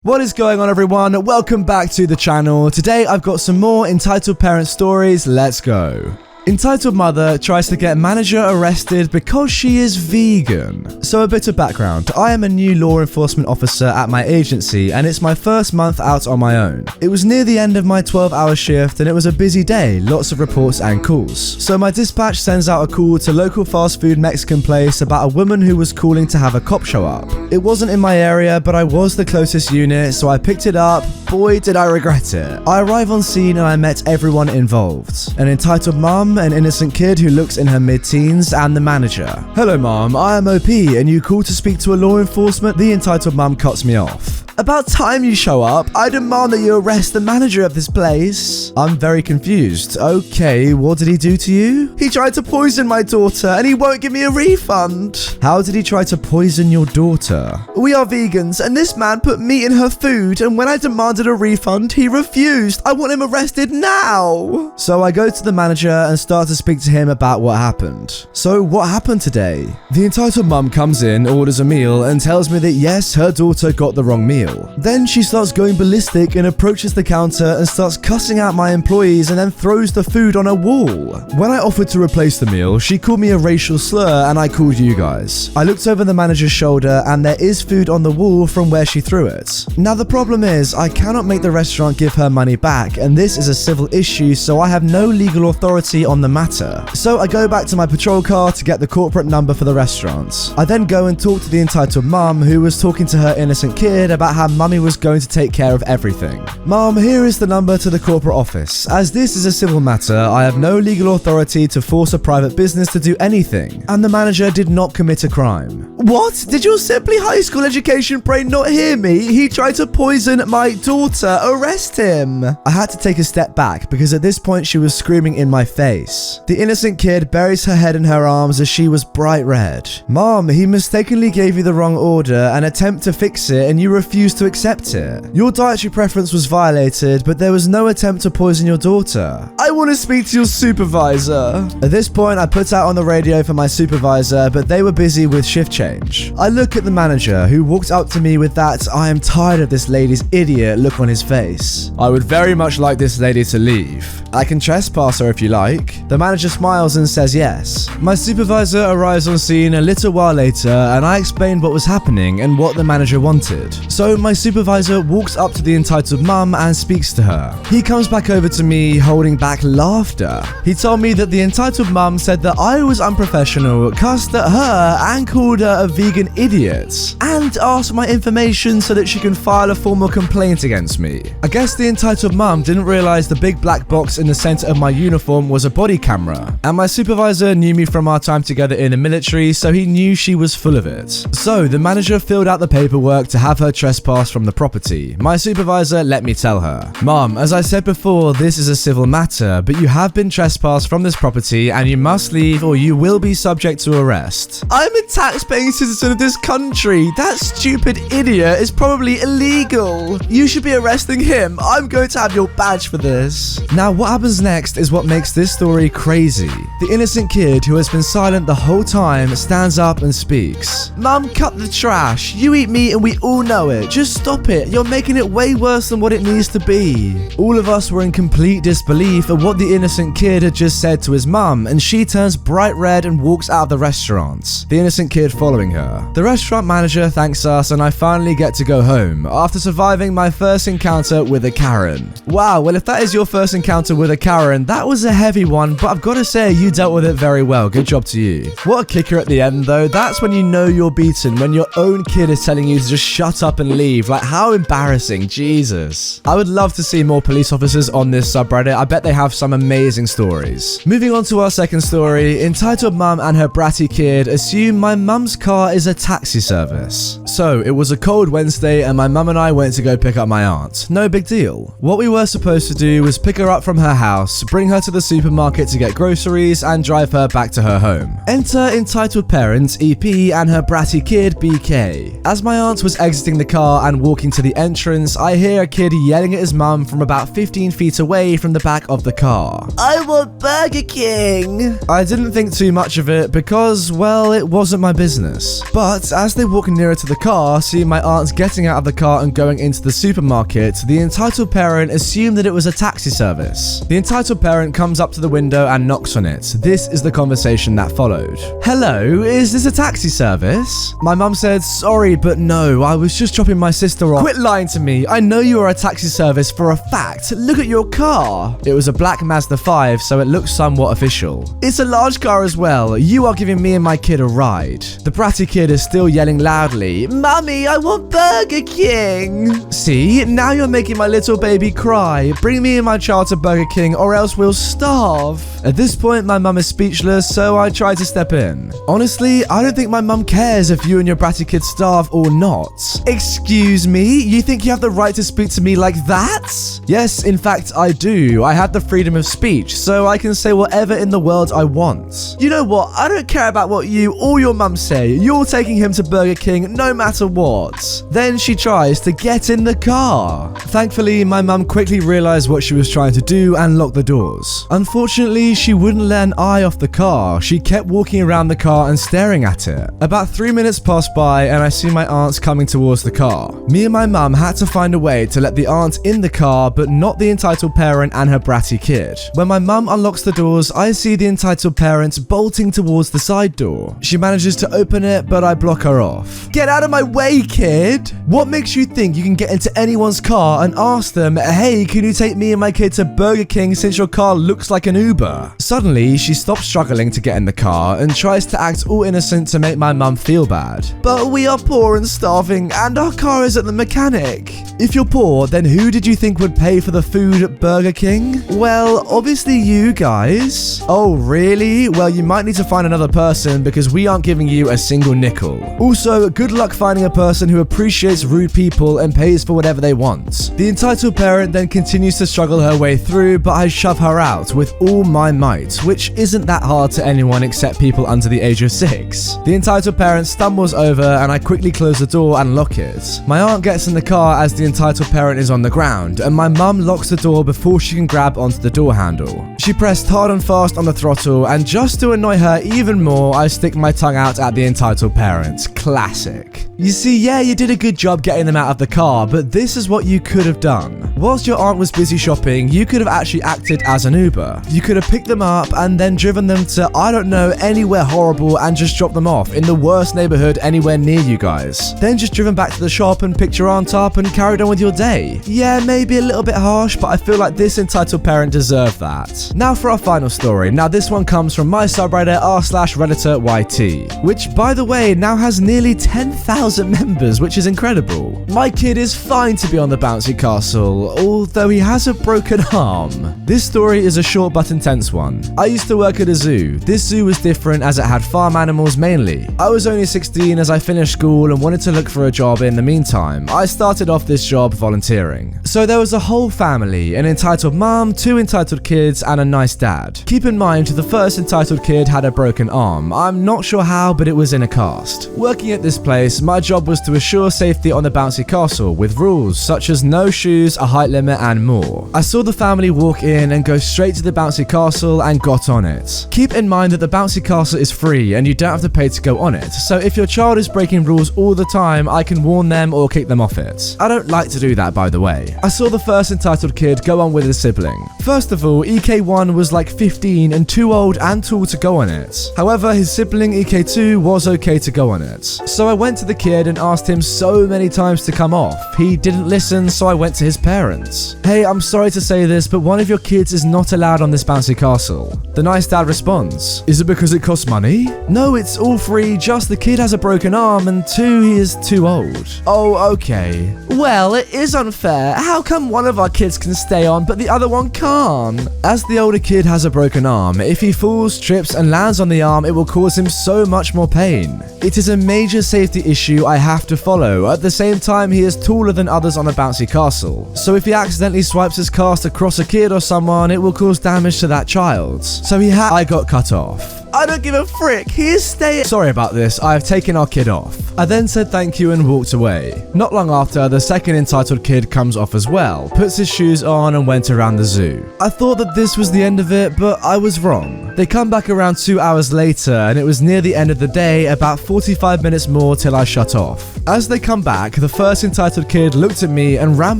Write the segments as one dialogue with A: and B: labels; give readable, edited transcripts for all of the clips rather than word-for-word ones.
A: What is going on, everyone? Welcome back to the channel. Today I've got some more Entitled Parent stories. Let's go. Entitled mother tries to get manager arrested because she is vegan. So a bit of background. I am a new law enforcement officer at my agency and it's my first month out on my own. It was near the end of my 12-hour shift and it was a busy day, lots of reports and calls. So my dispatch sends out a call to local fast food Mexican place about a woman who was calling to have a cop show up. It wasn't in my area, but I was the closest unit, so I picked it up. Boy, did I regret it. I arrive on scene and I met everyone involved. An entitled mum, an innocent kid who looks in her mid-teens, and the manager. Hello mom, I am OP and you called to speak to a law enforcement? The entitled mum cuts me off. About time you show up. I demand that you arrest the manager of this place. I'm very confused. Okay, what did he do to you? He tried to poison my daughter and he won't give me a refund. How did he try to poison your daughter? We are vegans and this man put meat in her food, and when I demanded a refund, he refused. I want him arrested now. So I go to the manager and start to speak to him about what happened. So what happened today? The entitled mum comes in, orders a meal, and tells me that yes, her daughter got the wrong meal. Then she starts going ballistic and approaches the counter and starts cussing out my employees and then throws the food on a wall. When I offered to replace the meal, she called me a racial slur and I called you guys. I looked over the manager's shoulder and there is food on the wall from where she threw it. Now the problem is I cannot make the restaurant give her money back, and this is a civil issue, so I have no legal authority on the matter. So I go back to my patrol car to get the corporate number for the restaurant. I then go and talk to the entitled mum who was talking to her innocent kid about how mummy was going to take care of everything. Mom, here is the number to the corporate office. As this is a civil matter, I have no legal authority to force a private business to do anything, and the manager did not commit a crime. What? Did your simply high school education brain not hear me? He tried to poison my daughter. Arrest him. I had to take a step back because at this point she was screaming in my face. The innocent kid buries her head in her arms as she was bright red. Mom, he mistakenly gave you the wrong order and attempt to fix it and you refused to accept it. Your dietary preference was violated, but there was no attempt to poison your daughter. I want to speak to your supervisor. At this point, I put out on the radio for my supervisor, but they were busy with shift change. I look at the manager, who walked up to me with that "I am tired of this lady's idiot" look on his face. I would very much like this lady to leave. I can trespass her if you like. The manager smiles and says yes. My supervisor arrives on scene a little while later, and I explained what was happening and what the manager wanted. So my supervisor walks up to the entitled mum and speaks to her. He comes back over to me holding back laughter. He told me that the entitled mum said that I was unprofessional, cussed at her and called her a vegan idiot, and asked my information so that she can file a formal complaint against me. I guess the entitled mum didn't realize the big black box in the center of my uniform was a body camera, and my supervisor knew me from our time together in the military, so he knew she was full of it. So the manager filled out the paperwork to have her trespass from the property. My supervisor let me tell her, "Mom, as I said before, this is a civil matter, but you have been trespassed from this property and you must leave or you will be subject to arrest." I'm a tax-paying citizen of this country. That stupid idiot is probably illegal. You should be arresting him. I'm going to have your badge for this. Now what happens next is what makes this story crazy. The innocent kid who has been silent the whole time stands up and speaks. "Mum, cut the trash. You eat meat and we all know it. Just stop it. You're making it way worse than what it needs to be." All of us were in complete disbelief at what the innocent kid had just said to his mum, and she turns bright red and walks out of the restaurant, the innocent kid following her. The restaurant manager thanks us and I finally get to go home after surviving my first encounter with a Karen. Wow, well if that is your first encounter with a Karen, that was a heavy one, but I've got to say you dealt with it very well. Good job to you. What a kicker at the end though. That's when you know you're beaten, when your own kid is telling you to just shut up and leave. Like, how embarrassing. Jesus. I would love to see more police officers on this subreddit. I bet they have some amazing stories. Moving on to our second story. Entitled mum and her bratty kid assume my mum's car is a taxi service. So it was a cold Wednesday and my mum and I went to go pick up my aunt. No big deal. What we were supposed to do was pick her up from her house, bring her to the supermarket supermarket to get groceries and drive her back to her home. Enter entitled parents EP and her bratty kid BK. As my aunt was exiting the car and walking to the entrance, I hear a kid yelling at his mum from about 15 feet away from the back of the car. "I want Burger King!" I didn't think too much of it because, well, it wasn't my business. But as they walk nearer to the car, seeing my aunt getting out of the car and going into the supermarket, the entitled parent assumed that it was a taxi service. The entitled parent comes up to the window and knocks on it. This is the conversation that followed. "Hello, is this a taxi service?" My mum said, "Sorry, but no, I was just dropping my sister off." "Quit lying to me. I know you are a taxi service for a fact. Look at your car." It was a black Mazda 5, so it looks somewhat official. "It's a large car as well. You are giving me and my kid a ride." The bratty kid is still yelling loudly, "Mummy, I want Burger King." "See, now you're making my little baby cry. Bring me and my child to Burger King or else we'll starve." At this point, my mum is speechless, so I try to step in. Honestly, I don't think my mum cares if you and your bratty kid starve or not. "Excuse me? You think you have the right to speak to me like that?" Yes, in fact, I do. I have the freedom of speech, so I can say whatever in the world I want. "You know what? I don't care about what you or your mum say. You're taking him to Burger King no matter what." Then she tries to get in the car. Thankfully, my mum quickly realized what she was trying to do and locked the doors. Unfortunately, she wouldn't let an eye off the car. She kept walking around the car and staring at it. About 3 minutes passed by and I see my aunt coming towards the car. Me and my mum had to find a way to let the aunt in the car, but not the entitled parent and her bratty kid. When my mum unlocks the doors, I see the entitled parent bolting towards the side door. She manages to open it, but I block her off. "Get out of my way, kid! What makes you think you can get into anyone's car and ask them, 'Hey, can you take me and my kid to Burger King since your car looks like an Uber?'" Suddenly, she stops struggling to get in the car and tries to act all innocent to make my mum feel bad. "But we are poor and starving and our car is at the mechanic." If you're poor, then who did you think would pay for the food at Burger King? Well, obviously you guys. "Oh, really? Well, you might need to find another person because we aren't giving you a single nickel. Also, good luck finding a person who appreciates rude people and pays for whatever they want." The entitled parent then continues to struggle her way through, but I shove her out with all my might, which isn't that hard to anyone except people under the age of 6. The entitled parent stumbles over and I quickly close the door and lock it. My aunt gets in the car as the entitled parent is on the ground, and my mum locks the door before she can grab onto the door handle. She pressed hard and fast on the throttle, and just to annoy her even more, I stick my tongue out at the entitled parent. Classic. You see, yeah, you did a good job getting them out of the car, but this is what you could have done. Whilst your aunt was busy shopping, you could have actually acted as an Uber. You could have picked them up and then driven them to, I don't know, anywhere horrible and just dropped them off in the worst neighborhood anywhere near you guys. Then just driven back to the shop and picked your aunt up and carried on with your day. Yeah, maybe a little bit harsh, but I feel like this entitled parent deserved that. Now for our final story. Now this one comes from my subreddit r/RedditorYT, which by the way now has nearly 10,000 members, which is incredible. My kid is fine to be on the bouncy castle, although he has a broken arm. This story is a short but intense one. I used to work at a zoo. This zoo was different as it had farm animals mainly. I was only 16 as I finished school and wanted to look for a job in the meantime. I started off this job volunteering. So there was a whole family, an entitled mom, 2 entitled kids, and a nice dad. Keep in mind, the first entitled kid had a broken arm. I'm not sure how, but it was in a cast. Working at this place, my job was to assure safety on the bouncy castle with rules such as no shoes, a height limit, and more. I saw the family walk in and go straight to the bouncy castle and got on it. Keep in mind that the bouncy castle is free and you don't have to pay to go on it, so if your child is breaking rules all the time, I can warn them or kick them off it. I don't like to do that, by the way. I saw the first entitled kid go on with his sibling. First of all, EK1 was like 15 and too old and tall to go on it. However, his sibling EK2 was okay to go on it. So I went to the kid and asked him so many times to come off. He didn't listen, so I went to his parents. "Hey, I'm sorry to say this, but one of your kids is not allowed on this bouncy castle." The nice dad responds, "Is it because it costs money?" "No, it's all free, just the kid has a broken arm and 2, he is too old." "Oh, okay. Well, it is unfair. How come one of our kids can stay on, but the other one can't?" As the older kid has a broken arm, if he falls, trips, and lands on the arm, it will cause him so much more pain. It is a major safety issue I have to follow. At the same time, he is taller than others on a bouncy castle. So if he accidentally swipes his cast across a kid or someone, it will cause damage to that child. So I got cut off. I don't give a frick, he is staying. Sorry about this, I have taken our kid off. I then said thank you and walked away. Not long after, the second entitled kid comes off as well, puts his shoes on and went around the zoo. I thought that this was the end of it, but I was wrong. They come back around 2 hours later and it was near the end of the day, about 45 minutes more till I shut off. As they come back, the first entitled kid looked at me and ran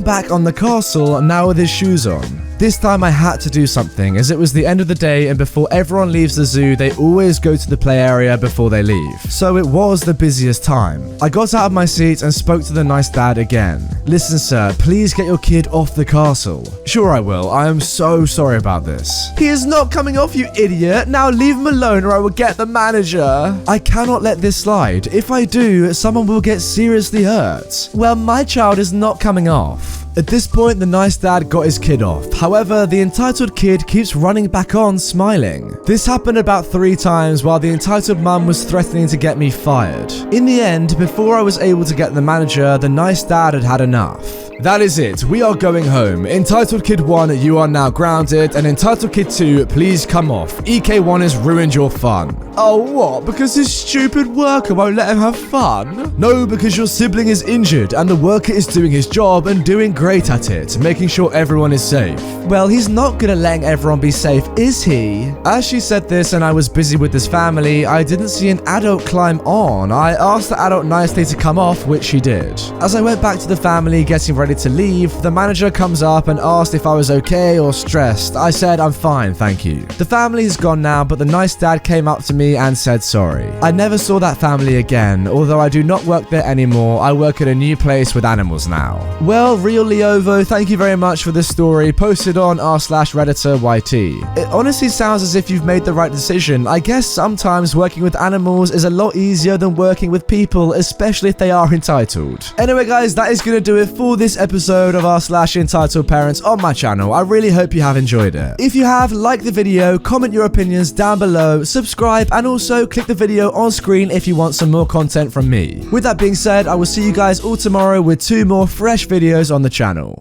A: back on the castle, now with his shoes on. This time I had to do something, as it was the end of the day and before everyone leaves the zoo, they always go to the play area before they leave. So it was the busiest time. I got out of my seat and spoke to the nice dad again. Listen sir, please get your kid off the castle. Sure I will, I am so sorry about this. He is not coming off, you idiot. Now leave him alone or I will get the manager. I cannot let this slide. If I do, someone will get seriously hurt. Well, my child is not coming off. At this point, the nice dad got his kid off. However, the entitled kid keeps running back on, smiling. This happened about 3 times while the entitled mum was threatening to get me fired. In the end, before I was able to get the manager, the nice dad had had enough. That is it, we are going home. Entitled Kid 1, you are now grounded, and Entitled Kid 2, please come off. EK1 has ruined your fun. Oh, what? Because this stupid worker won't let him have fun? No, because your sibling is injured, and the worker is doing his job and doing great at it, making sure everyone is safe. Well, he's not good at letting everyone be safe, is he? As she said this and I was busy with this family, I didn't see an adult climb on. I asked the adult nicely to come off, which she did. As I went back to the family getting ready to leave, the manager comes up and asked if I was okay or stressed. I said I'm fine, thank you. The family is gone now, but the nice dad came up to me and said sorry. I never saw that family again. Although I do not work there anymore, I work at a new place with animals now. Well, Real Leovo, thank you very much for this story, posted on r/Redditor YT. It honestly sounds as if you've made the right decision. I guess sometimes working with animals is a lot easier than working with people, especially if they are entitled. Anyway guys, that is going to do it for this episode of r/EntitledParents on my channel. I really hope you have enjoyed it. If you have, like the video, comment your opinions down below, subscribe, and also click the video on screen if you want some more content from me. With that being said, I will see you guys all tomorrow with 2 more fresh videos on the channel.